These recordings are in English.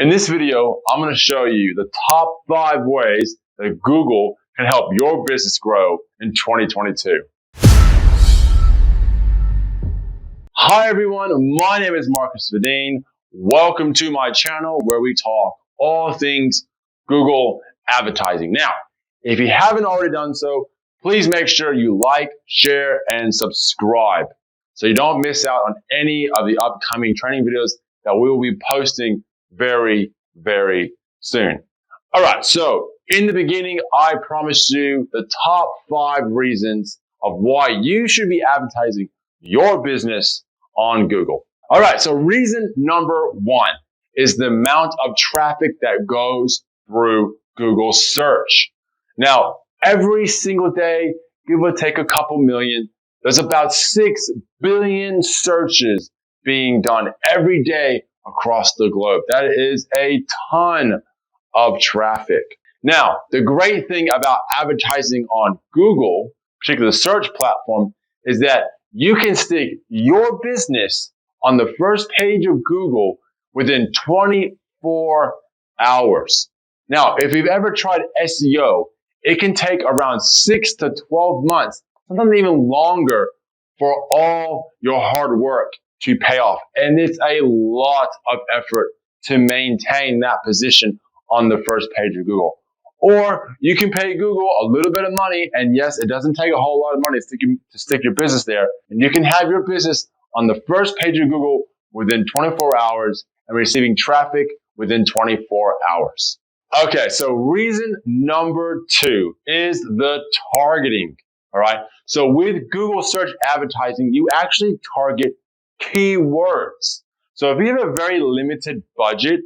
In this video, I'm going to show you the top 5 ways that Google can help your business grow in 2022. Hi everyone, my name is Svedin. Welcome to my channel where we talk all things Google advertising. Now, if you haven't already done so, please make sure you like, share, and subscribe so you don't miss out on any of the upcoming training videos that we will be posting very, very soon. All right, so in the beginning, I promised you the top 5 reasons of why you should be advertising your business on Google. All right, so reason number 1 is the amount of traffic that goes through Google search. Now, every single day, give or take a couple million, there's about 6 billion searches being done every day across the globe. That is a ton of traffic. Now, the great thing about advertising on Google, particularly the search platform, is that you can stick your business on the first page of Google within 24 hours. Now, if you've ever tried SEO, it can take around 6 to 12 months, sometimes even longer, for all your hard work to pay off. And it's a lot of effort to maintain that position on the first page of Google. Or you can pay Google a little bit of money, and yes, it doesn't take a whole lot of money to stick your business there, and you can have your business on the first page of Google within 24 hours and receiving traffic within 24 hours. Okay, so reason number 2 is the targeting. All right, so with Google search advertising, you actually target keywords. So if you have a very limited budget,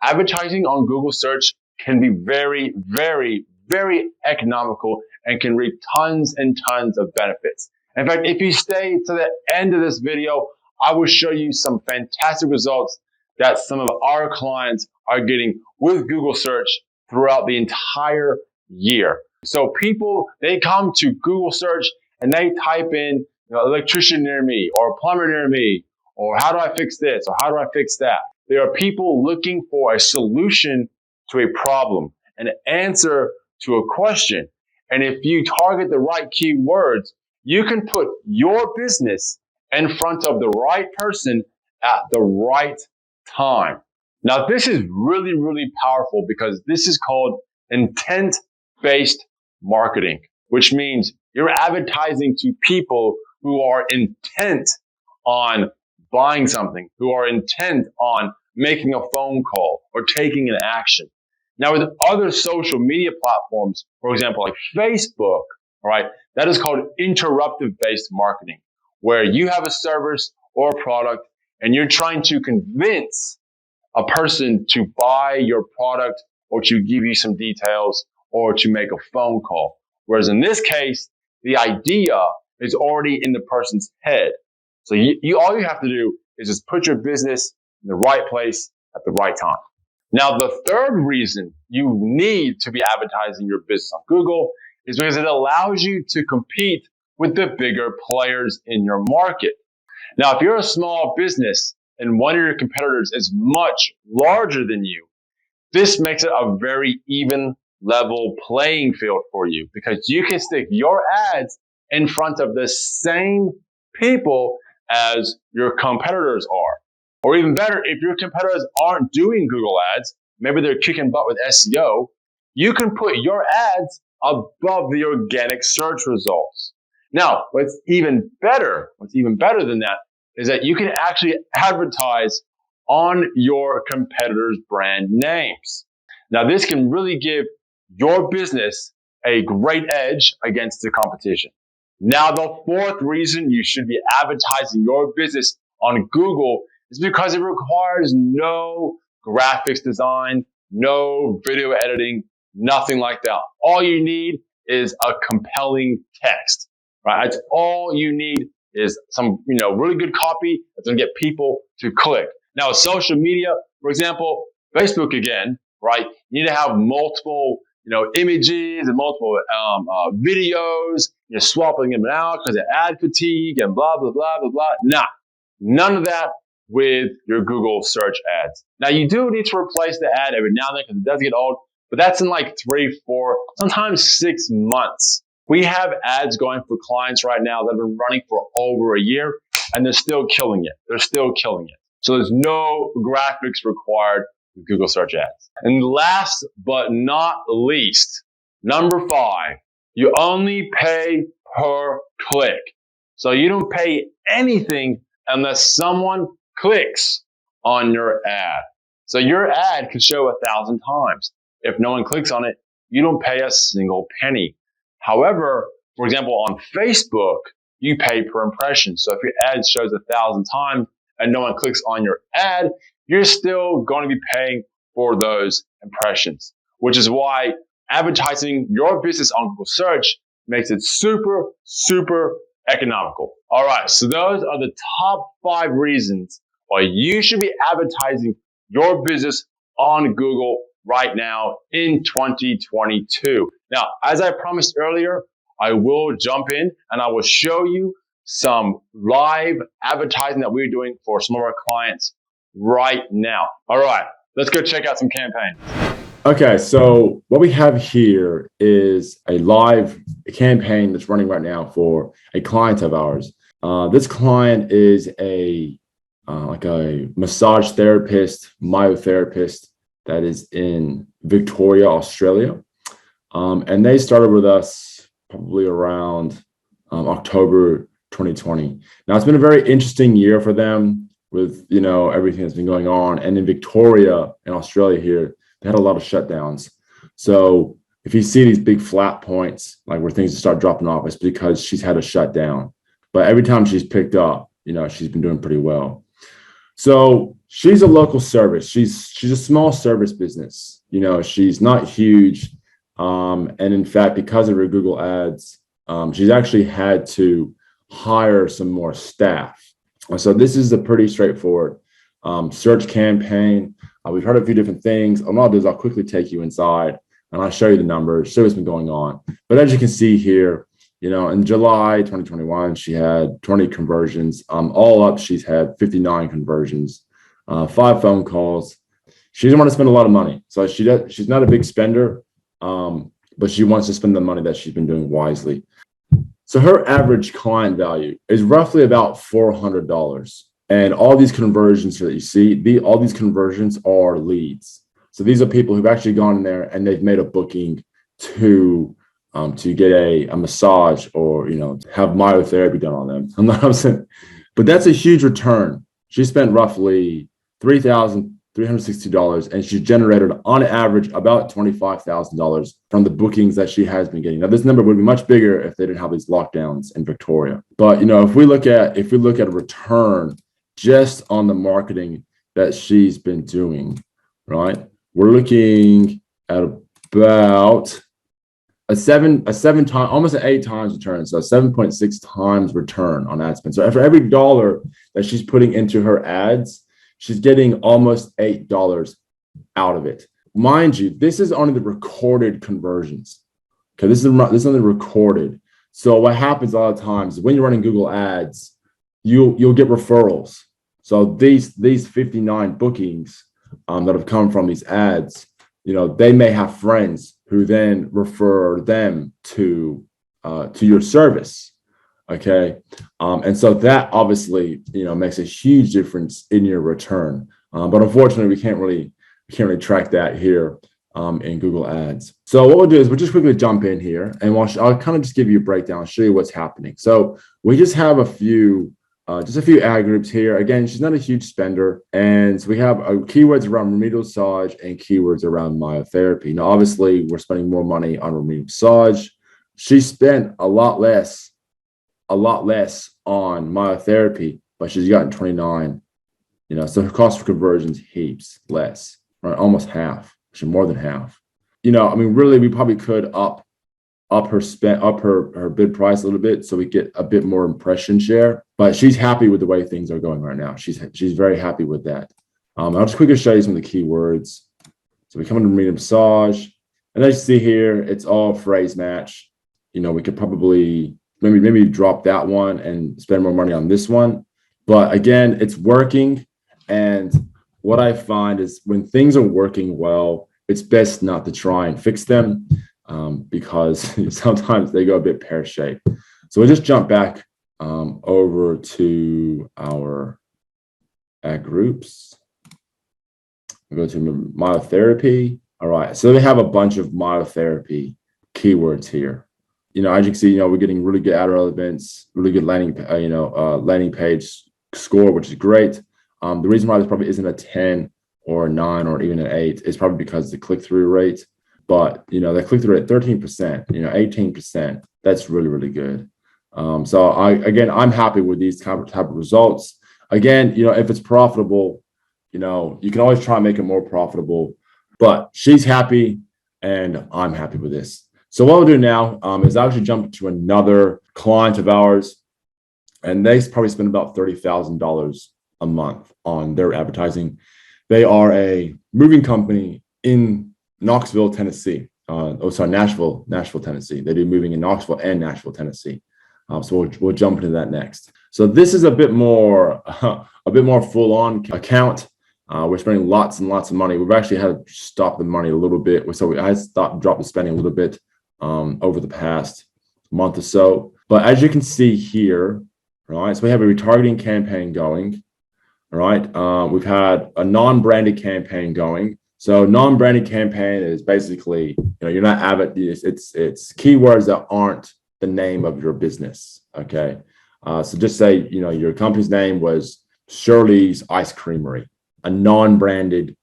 advertising on Google search can be very, very, very economical and can reap tons and tons of benefits. In fact, if you stay to the end of this video, I will show you some fantastic results that some of our clients are getting with Google search throughout the entire year. So people, they come to Google search and they type in electrician near me, or plumber near me, or how do I fix this, or how do I fix that? There are people looking for a solution to a problem, an answer to a question. And if you target the right keywords, you can put your business in front of the right person at the right time. Now, this is really, really powerful because this is called intent-based marketing, which means you're advertising to people who are intent on buying something, who are intent on making a phone call or taking an action. Now, with other social media platforms, for example, like Facebook, all right, that is called interruptive-based marketing, where you have a service or a product and you're trying to convince a person to buy your product or to give you some details or to make a phone call. Whereas in this case, the idea is already in the person's head. So all you have to do is just put your business in the right place at the right time. Now, the third reason you need to be advertising your business on Google is because it allows you to compete with the bigger players in your market. Now, if you're a small business and one of your competitors is much larger than you, this makes it a very even, level playing field for you because you can stick your ads in front of the same people as your competitors are. Or even better, if your competitors aren't doing Google ads, maybe they're kicking butt with SEO, you can put your ads above the organic search results. Now, what's even better than that is that you can actually advertise on your competitors' brand names. Now, this can really give your business a great edge against the competition. Now, the fourth reason you should be advertising your business on Google is because it requires no graphics design, no video editing, nothing like that. All you need is a compelling text, right? That's all you need is some, really good copy that's going to get people to click. Now, with social media, for example, Facebook again, right? You need to have multiple, images and multiple videos. You're swapping them out because of ad fatigue and blah, blah, blah, blah, blah. Nah, none of that. with your Google search ads. Now, you do need to replace the ad every now and then because it does get old, but that's in like 3, 4, sometimes 6 months. We have ads going for clients right now that have been running for over a year, and they're still killing it. They're still killing it. So there's no graphics required with Google search ads. And last but not least, number 5, you only pay per click. So you don't pay anything unless someone clicks on your ad. So your ad could show 1,000 times. If no one clicks on it, you don't pay a single penny. However, for example, on Facebook, you pay per impression. So if your ad shows 1,000 times and no one clicks on your ad, you're still going to be paying for those impressions, which is why advertising your business on Google search makes it super, super economical. All right. So those are the top 5 reasons why you should be advertising your business on Google right now in 2022. Now, as I promised earlier, I will jump in and I will show you some live advertising that we're doing for some of our clients right now. All right, let's go check out some campaigns. Okay, so what we have here is a live campaign that's running right now for a client of ours. This client is like a massage therapist, myotherapist that is in Victoria, Australia. And they started with us probably around October 2020. Now, it's been a very interesting year for them with, everything that's been going on. And in Victoria in Australia here, they had a lot of shutdowns. So if you see these big flat points, like where things start dropping off, it's because she's had a shutdown. But every time she's picked up, she's been doing pretty well. So she's a local service. She's a small service business. She's not huge. And in fact, because of her Google ads, she's actually had to hire some more staff. So this is a pretty straightforward search campaign. We've heard a few different things. What I'll do is I'll quickly take you inside and I'll show you the numbers, show what's been going on. But as you can see here, in July 2021, she had 20 conversions. All up, she's had 59 conversions, 5 phone calls. She doesn't want to spend a lot of money. So she's not a big spender, but she wants to spend the money that she's been doing wisely. So her average client value is roughly about $400. And all these conversions that you see, all these conversions are leads. So these are people who've actually gone in there and they've made a booking to get a massage or, have myotherapy done on them. I'm not saying, but that's a huge return. She spent roughly $3,360 and she generated on average about $25,000 from the bookings that she has been getting. Now this number would be much bigger if they didn't have these lockdowns in Victoria. But, if we look at a return just on the marketing that she's been doing, right? We're looking at about a 7 times, almost an 8 times return. So 7.6 times return on ad spend. So for every dollar that she's putting into her ads, she's getting almost $8 out of it. Mind you, this is only the recorded conversions. Okay, this is only recorded. So what happens a lot of times when you're running Google ads, you'll get referrals. So these 59 bookings that have come from these ads, they may have friends who then refer them to your service. Okay. And so that obviously, makes a huge difference in your return. But unfortunately, we can't really track that here in Google ads. So what we'll do is we'll just quickly jump in here and I'll kind of just give you a breakdown, show you what's happening. So we just have a few ad groups here. Again, she's not a huge spender. And so we have keywords around remedial massage and keywords around myotherapy. Now, obviously, we're spending more money on remedial massage. She spent a lot less on myotherapy, but she's gotten 29. So her cost for conversions heaps less, right? Almost half, actually more than half. Really, we probably could up her bid price a little bit so we get a bit more impression share. But she's happy with the way things are going right now. She's very happy with that. I'll just quickly show you some of the keywords. So we come into remedial massage, and as you see here, it's all phrase match. We could probably maybe drop that one and spend more money on this one. But again, it's working. And what I find is when things are working well, it's best not to try and fix them because sometimes they go a bit pear-shaped. So we'll just jump back over to our ad groups. We'll go to myotherapy. All right, so we have a bunch of myotherapy keywords here. As you can see, we're getting really good ad relevance, really good landing page score, which is great. The reason why this probably isn't a 10 or a 9 or even an 8 is probably because the click-through rate. But the click-through rate 13%, 18%. That's really, really good. So I'm happy with these type of results. Again, if it's profitable, you can always try and make it more profitable. But she's happy, and I'm happy with this. So what we'll do now is actually jump to another client of ours, and they probably spend about $30,000 a month on their advertising. They are a moving company in Knoxville, Tennessee. Nashville, Tennessee. They do moving in Knoxville and Nashville, Tennessee. So we'll jump into that next. So this is a bit more full-on account. We're spending lots and lots of money. We've actually had to stop the money a little bit. So I dropped the spending a little bit over the past month or so. But as you can see here, right, so we have a retargeting campaign going. All right, we've had a non-branded campaign going. So non-branded campaign is basically, you're not it's keywords that aren't the name of your business. Okay, so just say your company's name was Shirley's Ice Creamery. A non-branded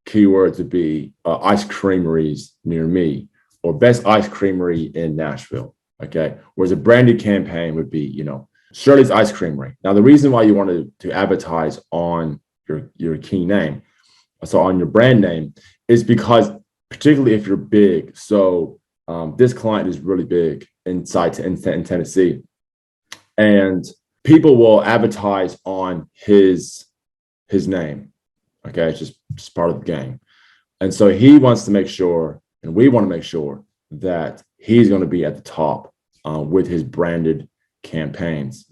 keyword to be ice creameries near me or best ice creamery in Nashville. Okay, whereas a branded campaign would be Shirley's Ice Creamery. Now, the reason why you want to advertise on your key name, so on your brand name, is because particularly if you're big. So this client is really big in Tennessee, and people will advertise on his name. Okay, it's just part of the game. And so he wants to make sure, and we want to make sure that he's going to be at the top with his branded campaigns.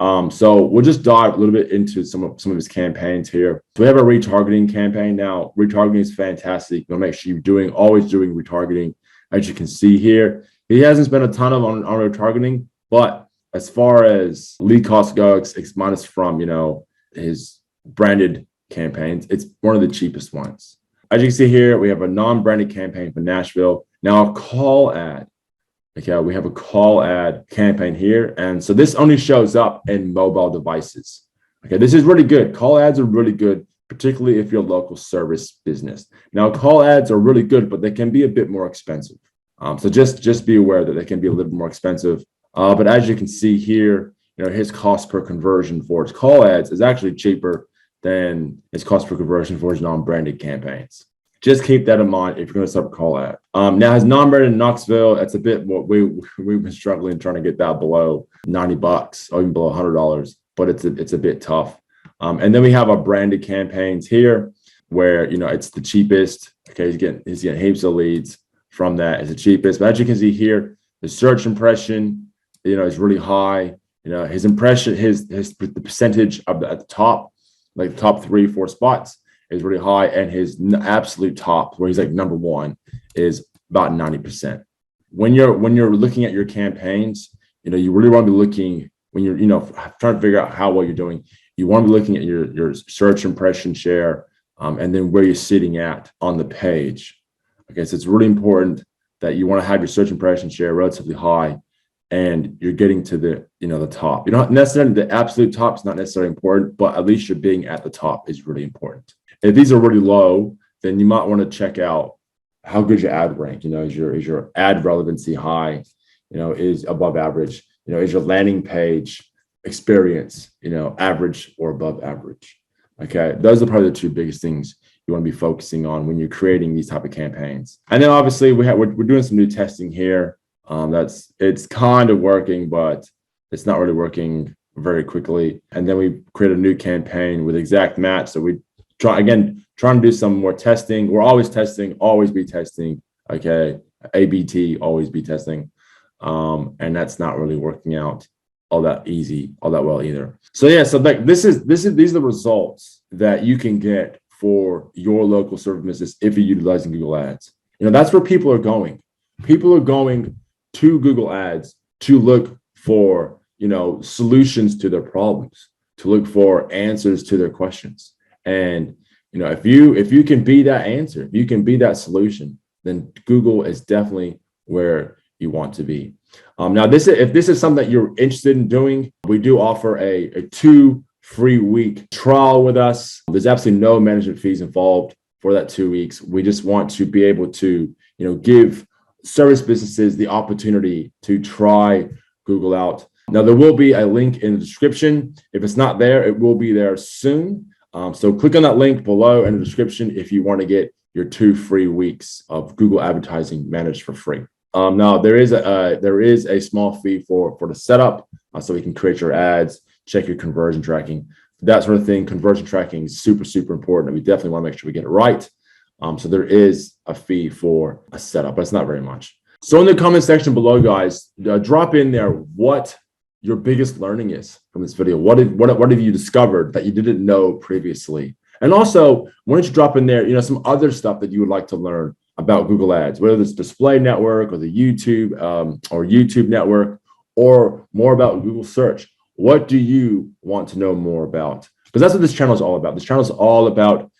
So we'll just dive a little bit into some of his campaigns here. So we have a retargeting campaign. Now, retargeting is fantastic. You'll make sure you're always doing retargeting. As you can see here, he hasn't spent a ton on retargeting, but as far as lead cost goes, it's minus from his branded campaigns, it's one of the cheapest ones. As you can see here, we have a non-branded campaign for Nashville. Now a call ad. Okay, we have a call ad campaign here. And so this only shows up in mobile devices. Okay, this is really good. Call ads are really good, particularly if you're a local service business. Now, call ads are really good, but they can be a bit more expensive. So just be aware that they can be a little more expensive. But as you can see here, his cost per conversion for his call ads is actually cheaper than his cost per conversion for his non-branded campaigns. Just keep that in mind if you're going to start a call ad. Now, his non-branded in Knoxville, that's a bit more. We've been struggling trying to get that below $90 or even below $100, but it's a bit tough. And then we have our branded campaigns here, where it's the cheapest. Okay, he's getting heaps of leads from that. It's the cheapest. But as you can see here, the search impression, is really high. His impression, the percentage at the top, like the top 3-4 spots, is really high, and his absolute top, where he's like number one, is about 90%. When you're looking at your campaigns, you really want to be looking when you're trying to figure out how well you're doing. You want to be looking at your search impression share, and then where you're sitting at on the page. Okay, so it's really important that you want to have your search impression share relatively high, and you're getting to the top. You don't necessarily, the absolute top is not necessarily important, but at least you're being at the top is really important. If these are really low, then you might want to check out how good your ad rank. Is your ad relevancy high? Is above average? Is your landing page experience average or above average? Okay, those are probably the two biggest things you want to be focusing on when you're creating these type of campaigns. And then obviously we're doing some new testing here. It's kind of working, but it's not really working very quickly. And then we create a new campaign with exact match. So we trying to do some more testing. We're always testing, always be testing. Okay, ABT, always be testing. And that's not really working out all that easy, all that well either. So yeah, so like these are the results that you can get for your local service business if you're utilizing Google Ads. That's where people are going. People are going to Google Ads to look for, solutions to their problems, to look for answers to their questions. And if you can be that answer, if you can be that solution, then Google is definitely where you want to be. Now, if this is something that you're interested in doing, we do offer a 2 free week trial with us. There's absolutely no management fees involved for that 2 weeks. We just want to be able to, give service businesses the opportunity to try Google out. Now, there will be a link in the description. If it's not there, it will be there soon. So click on that link below in the description if you want to get your 2 free weeks of Google advertising managed for free. Now there is a small fee for the setup, so we can create your ads, check your conversion tracking, that sort of thing. Conversion tracking is super, super important, and we definitely want to make sure we get it right. So there is a fee for a setup, but it's not very much. So in the comment section below, guys, drop in there what your biggest learning is from this video. What have you discovered that you didn't know previously? And also, why don't you drop in there, some other stuff that you would like to learn about Google Ads, whether it's display network or the YouTube network, or more about Google search. What do you want to know more about? Because that's what this channel is all about. This channel is all about,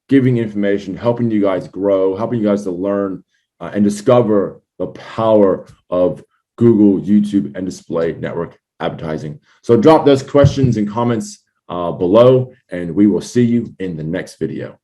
giving information, helping you guys grow, helping you guys to learn and discover the power of Google, YouTube, and display network advertising. So drop those questions and comments below, and we will see you in the next video.